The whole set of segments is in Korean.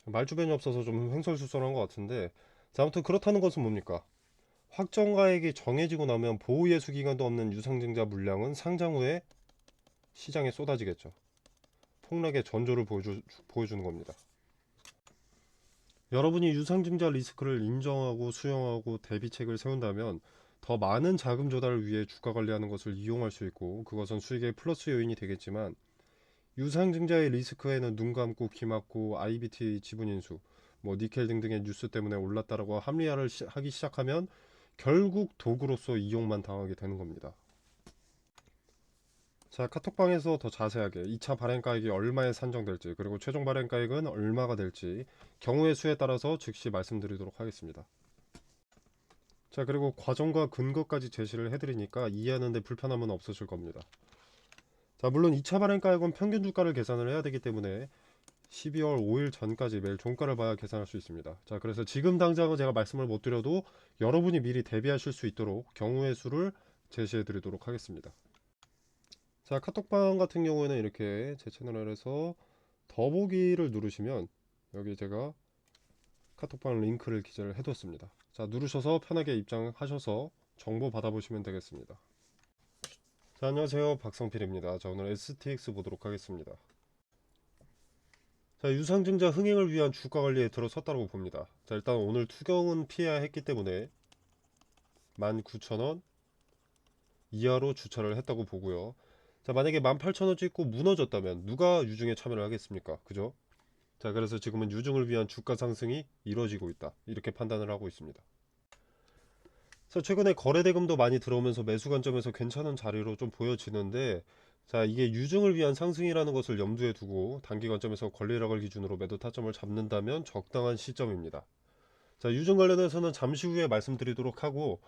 말주변이 없어서 좀 횡설수설한 것 같은데, 자, 아무튼 그렇다는 것은 뭡니까? 확정가액이 정해지고 나면 보호 예수 기간도 없는 유상증자 물량은 상장 후에 시장에 쏟아지겠죠. 폭락의 전조를 보여주는 겁니다. 여러분이 유상증자 리스크를 인정하고 수용하고 대비책을 세운다면 더 많은 자금 조달을 위해 주가 관리하는 것을 이용할 수 있고, 그것은 수익의 플러스 요인이 되겠지만, 유상증자의 리스크에는 눈 감고 귀 막고 IBT 지분 인수, 뭐 니켈 등등의 뉴스 때문에 올랐다라고 합리화를 하기 시작하면 결국 도구로서 이용만 당하게 되는 겁니다. 자, 카톡방에서 더 자세하게 2차 발행가액이 얼마에 산정될지, 그리고 최종 발행가액은 얼마가 될지 경우의 수에 따라서 즉시 말씀드리도록 하겠습니다. 자, 그리고 과정과 근거까지 제시를 해드리니까 이해하는데 불편함은 없으실 겁니다. 자, 물론 2차 발행가액은 평균 주가를 계산을 해야 되기 때문에 12월 5일 전까지 매일 종가를 봐야 계산할 수 있습니다. 자, 그래서 지금 당장은 제가 말씀을 못 드려도 여러분이 미리 대비하실 수 있도록 경우의 수를 제시해 드리도록 하겠습니다. 자, 카톡방 같은 경우에는 이렇게 제 채널에서 더보기를 누르시면 여기 제가 카톡방 링크를 기재를 해뒀습니다. 자, 누르셔서 편하게 입장하셔서 정보 받아보시면 되겠습니다. 자, 안녕하세요, 박성필입니다. 자, 오늘 STX 보도록 하겠습니다. 자, 유상증자 흥행을 위한 주가 관리에 들어섰다고 봅니다. 자, 일단 오늘 투경은 피해야 했기 때문에 19,000원 이하로 주차를 했다고 보고요. 자, 만약에 18,000원 찍고 무너졌다면 누가 유증에 참여를 하겠습니까? 그죠? 자, 그래서 지금은 유증을 위한 주가 상승이 이루어지고 있다, 이렇게 판단을 하고 있습니다. 그래서 최근에 거래 대금도 많이 들어오면서 매수 관점에서 괜찮은 자리로 좀 보여지는데, 자, 이게 유증을 위한 상승이라는 것을 염두에 두고 단기 관점에서 권리락을 기준으로 매도 타점을 잡는다면 적당한 시점입니다. 자, 유증 관련해서는 잠시 후에 말씀드리도록 하고,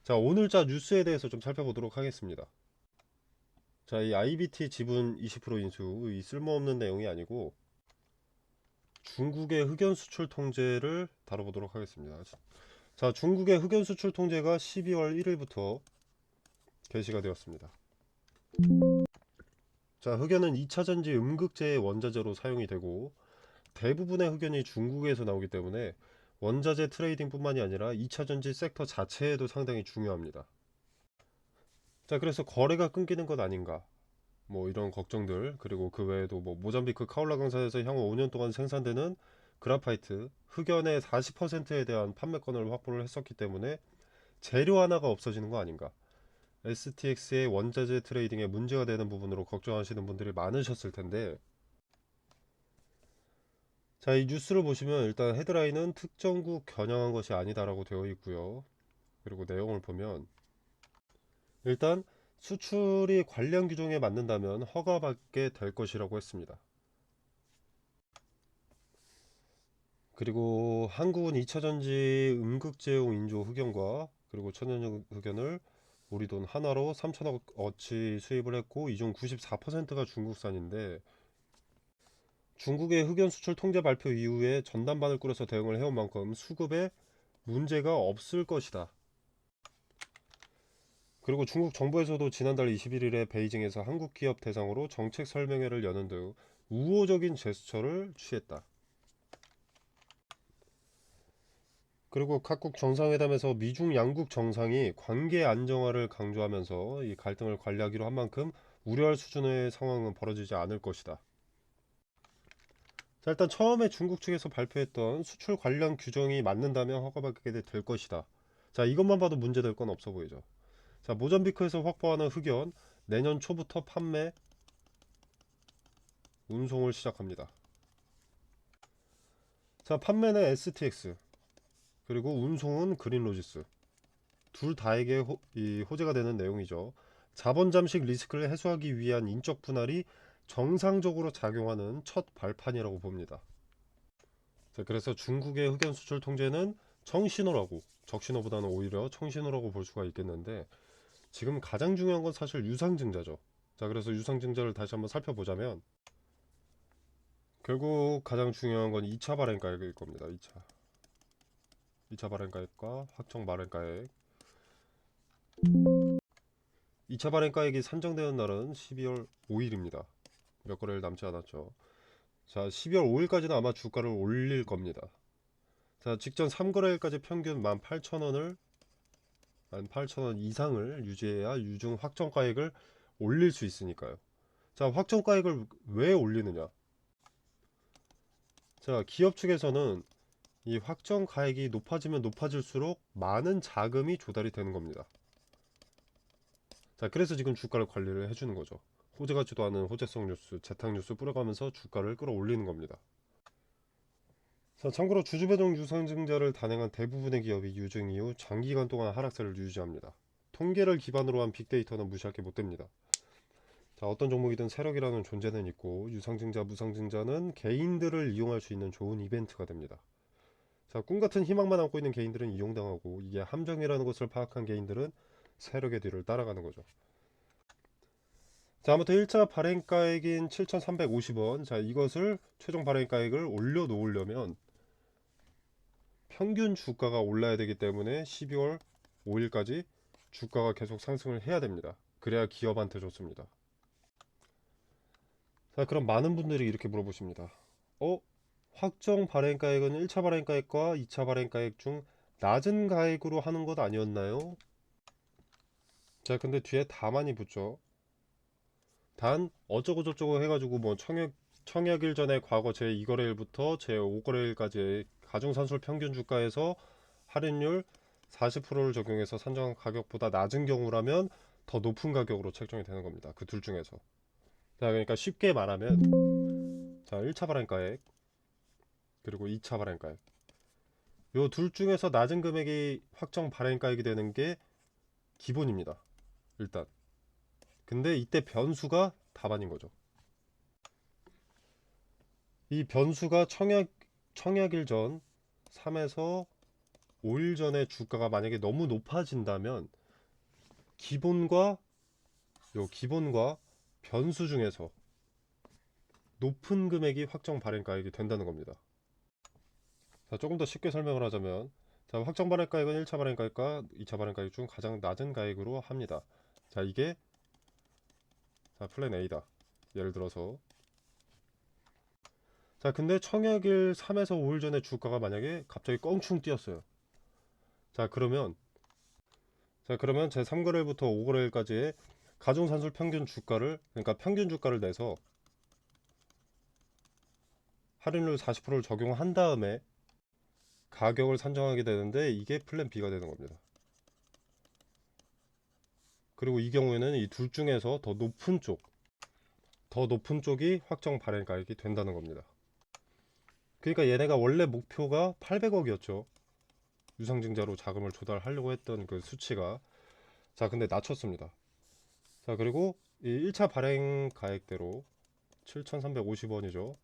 자, 오늘자 뉴스에 대해서 좀 살펴보도록 하겠습니다. 자, 이 IBT 지분 20% 인수, 이 쓸모없는 내용이 아니고 중국의 흑연 수출 통제를 다뤄보도록 하겠습니다. 자, 중국의 흑연 수출 통제가 12월 1일부터 개시가 되었습니다. 자, 흑연은 2차전지 음극재의 원자재로 사용이 되고 대부분의 흑연이 중국에서 나오기 때문에 원자재 트레이딩 뿐만이 아니라 2차전지 섹터 자체에도 상당히 중요합니다. 자, 그래서 거래가 끊기는 것 아닌가, 뭐 이런 걱정들, 그리고 그 외에도 뭐 모잠비크 카올라 강산에서 향후 5년 동안 생산되는 그라파이트 흑연의 40%에 대한 판매권을 확보를 했었기 때문에 재료 하나가 없어지는 거 아닌가, STX의 원자재 트레이딩에 문제가 되는 부분으로 걱정하시는 분들이 많으셨을 텐데, 자, 이 뉴스를 보시면 일단 헤드라인은 특정국 겨냥한 것이 아니다라고 되어 있고요. 그리고 내용을 보면 일단 수출이 관련 규정에 맞는다면 허가받게 될 것이라고 했습니다. 그리고 한국은 2차전지 음극재용 인조 흑연과 그리고 천연용 흑연을 우리 돈 하나로 3천억 어치 수입을 했고, 이 중 94%가 중국산인데, 중국의 흑연 수출 통제 발표 이후에 전담반을 꾸려서 대응을 해온 만큼 수급에 문제가 없을 것이다. 그리고 중국 정부에서도 지난달 21일에 베이징에서 한국 기업 대상으로 정책 설명회를 여는 등 우호적인 제스처를 취했다. 그리고 각국 정상회담에서 미중 양국 정상이 관계 안정화를 강조하면서 이 갈등을 관리하기로 한 만큼 우려할 수준의 상황은 벌어지지 않을 것이다. 자, 일단 처음에 중국 측에서 발표했던 수출 관련 규정이 맞는다면 허가받게 될 것이다. 자, 이것만 봐도 문제될 건 없어 보이죠. 자, 모잠비크에서 확보하는 흑연 내년 초부터 판매, 운송을 시작합니다. 자, 판매는 STX, 그리고 운송은 그린로지스, 둘 다에게 호재가 되는 내용이죠. 자본 잠식 리스크를 해소하기 위한 인적 분할이 정상적으로 작용하는 첫 발판이라고 봅니다. 자, 그래서 중국의 흑연 수출 통제는 청신호라고, 적신호보다는 오히려 청신호라고 볼 수가 있겠는데, 지금 가장 중요한 건 사실 유상증자죠. 자, 그래서 유상증자를 다시 한번 살펴보자면 결국 가장 중요한 건 2차 발행가액일 겁니다. 2차 발행가액과 확정 발행가액. 2차 발행가액이 산정되는 날은 12월 5일입니다. 몇 거래일 남지 않았죠. 자, 12월 5일까지는 아마 주가를 올릴 겁니다. 자, 직전 3거래일까지 평균 18,000원을 18,000원 이상을 유지해야 유증 확정가액을 올릴 수 있으니까요. 자, 확정가액을 왜 올리느냐? 자, 기업 측에서는 이 확정가액이 높아지면 높아질수록 많은 자금이 조달이 되는 겁니다. 자, 그래서 지금 주가를 관리를 해주는 거죠. 호재 같지도 않은 호재성 뉴스, 재탕 뉴스 뿌려가면서 주가를 끌어올리는 겁니다. 자, 참고로 주주배동 유상증자를 단행한 대부분의 기업이 유증 이후 장기간 동안 하락세를 유지합니다. 통계를 기반으로 한 빅데이터는 무시할 게 못 됩니다. 자, 어떤 종목이든 세력이라는 존재는 있고 유상증자, 무상증자는 개인들을 이용할 수 있는 좋은 이벤트가 됩니다. 자, 꿈같은 희망만 안고 있는 개인들은 이용당하고 이게 함정이라는 것을 파악한 개인들은 세력의 뒤를 따라가는 거죠. 자, 아무튼 1차 발행가액인 7,350원, 자, 이것을 최종 발행가액을 올려 놓으려면 평균 주가가 올라야 되기 때문에 12월 5일까지 주가가 계속 상승을 해야 됩니다. 그래야 기업한테 좋습니다. 자, 그럼 많은 분들이 이렇게 물어보십니다. 확정 발행가액은 1차 발행가액과 2차 발행가액 중 낮은 가액으로 하는 것 아니었나요? 자, 근데 뒤에 다만이 붙죠. 단 어쩌고저쩌고 해가지고 뭐 청약일 전에 과거 제2거래일부터 제5거래일까지의 가중산술 평균 주가에서 할인율 40%를 적용해서 산정한 가격보다 낮은 경우라면 더 높은 가격으로 책정이 되는 겁니다. 그 둘 중에서. 자, 그러니까 쉽게 말하면 자, 1차 발행가액 그리고 2차 발행가액 요 둘 중에서 낮은 금액이 확정 발행가액이 되는 게 기본입니다. 일단. 근데 이때 변수가 다반인 거죠. 이 변수가 청약일 전 3에서 5일 전에 주가가 만약에 너무 높아진다면 기본과 기본과 변수 중에서 높은 금액이 확정 발행가액이 된다는 겁니다. 자, 조금 더 쉽게 설명을 하자면 자, 확정 발행가액은 1차 발행가액과 2차 발행가액 중 가장 낮은 가액으로 합니다. 자, 이게 자, 플랜 A다. 예를 들어서 자, 근데 청약일 3에서 5일 전에 주가가 만약에 갑자기 껑충 뛰었어요. 자, 그러면 제 3거래일부터 5거래일까지의 가중산술 평균 주가를 그러니까 평균 주가를 내서 할인율 40%를 적용한 다음에 가격을 산정하게 되는데 이게 플랜 B가 되는 겁니다. 그리고 이 경우에는 이 둘 중에서 더 높은 쪽이 확정 발행 가액이 된다는 겁니다. 그러니까 얘네가 원래 목표가 800억이었죠. 유상증자로 자금을 조달하려고 했던 그 수치가 자, 근데 낮췄습니다. 자, 그리고 이 1차 발행 가액대로 7,350원이죠.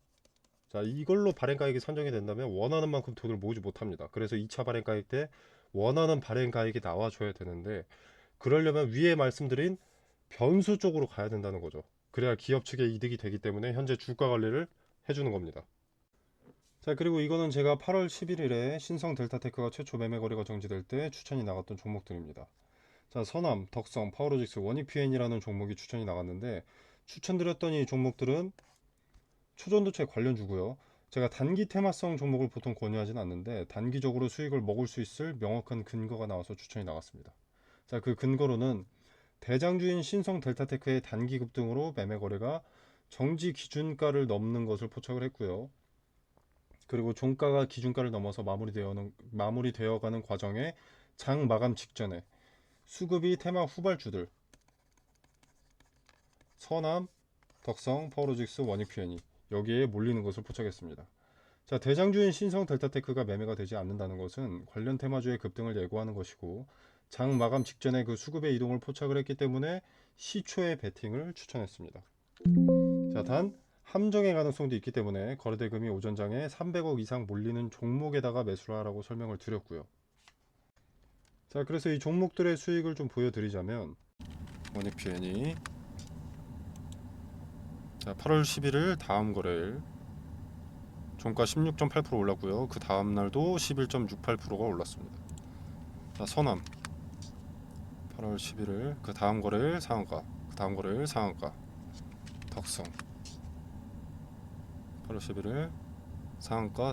자, 이걸로 발행가액이 선정이 된다면 원하는 만큼 돈을 모으지 못합니다. 그래서 2차 발행가액 때 원하는 발행가액이 나와줘야 되는데 그러려면 위에 말씀드린 변수 쪽으로 가야 된다는 거죠. 그래야 기업 측에 이득이 되기 때문에 현재 주가 관리를 해주는 겁니다. 자, 그리고 이거는 제가 8월 11일에 신성 델타테크가 최초 매매 거래가 정지될 때 추천이 나갔던 종목들입니다. 자, 서남, 덕성, 파워로직스, 원익PN이라는 종목이 추천이 나갔는데 추천드렸던 이 종목들은 초전도체 관련주고요. 제가 단기 테마성 종목을 보통 권유하진 않는데 단기적으로 수익을 먹을 수 있을 명확한 근거가 나와서 추천이 나갔습니다. 자, 그 근거로는 대장주인 신성 델타테크의 단기 급등으로 매매 거래가 정지 기준가를 넘는 것을 포착을 했고요. 그리고 종가가 기준가를 넘어서 마무리되어가는 과정에 장 마감 직전에 수급이 테마 후발주들 서남, 덕성, 파워로직스, 원익PN이 여기에 몰리는 것을 포착했습니다. 자, 대장주인 신성 델타테크가 매매가 되지 않는다는 것은 관련 테마주의 급등을 예고하는 것이고 장 마감 직전에 그 수급의 이동을 포착을 했기 때문에 시초의 베팅을 추천했습니다. 자, 단 함정의 가능성도 있기 때문에 거래대금이 오전장에 300억 이상 몰리는 종목에다가 매수를 하라고 설명을 드렸고요. 자, 그래서 이 종목들의 수익을 좀 보여드리자면 원익PN이 자, 8월 11일 다음 거래일 종가 16.8% 올랐고요. 그 다음 날도 11.68%가 올랐습니다. 자, 서남 8월 11일 그 다음 거래일 상한가, 그 다음 거래일 상한가. 덕성 8월 11일 상한가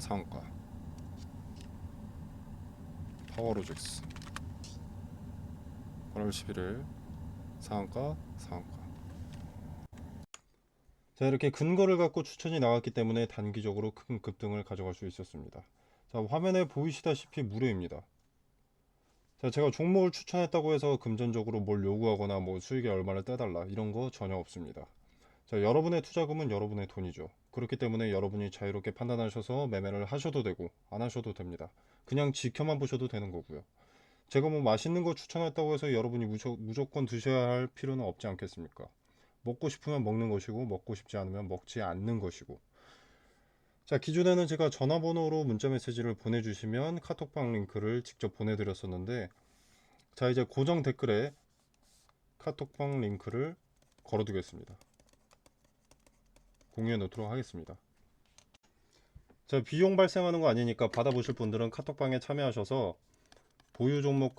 파워로직스 8월 11일 상한가. 자, 이렇게 근거를 갖고 추천이 나왔기 때문에 단기적으로 큰 급등을 가져갈 수 있었습니다. 자, 화면에 보이시다시피 무료입니다. 자, 제가 종목을 추천했다고 해서 금전적으로 뭘 요구하거나 뭐 수익에 얼마를 떼달라 이런 거 전혀 없습니다. 자, 여러분의 투자금은 여러분의 돈이죠. 그렇기 때문에 여러분이 자유롭게 판단하셔서 매매를 하셔도 되고 안 하셔도 됩니다. 그냥 지켜만 보셔도 되는 거고요. 제가 뭐 맛있는 거 추천했다고 해서 여러분이 무조건 드셔야 할 필요는 없지 않겠습니까? 먹고 싶으면 먹는 것이고 먹고 싶지 않으면 먹지 않는 것이고. 자, 기존에는 제가 전화번호로 문자 메시지를 보내주시면 카톡방 링크를 직접 보내드렸었는데, 자, 이제 고정 댓글에 카톡방 링크를 걸어두겠습니다. 공유해 놓도록 하겠습니다. 자, 비용 발생하는 거 아니니까 받아보실 분들은 카톡방에 참여하셔서 보유 종목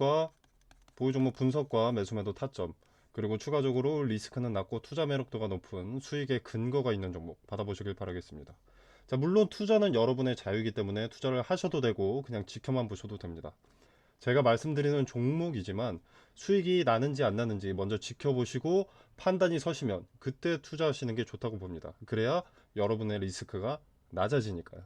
분석과 매수매도 타점, 그리고 추가적으로 리스크는 낮고 투자 매력도가 높은 수익의 근거가 있는 종목 받아보시길 바라겠습니다. 자, 물론 투자는 여러분의 자유이기 때문에 투자를 하셔도 되고 그냥 지켜만 보셔도 됩니다. 제가 말씀드리는 종목이지만 수익이 나는지 안 나는지 먼저 지켜보시고 판단이 서시면 그때 투자하시는 게 좋다고 봅니다. 그래야 여러분의 리스크가 낮아지니까요.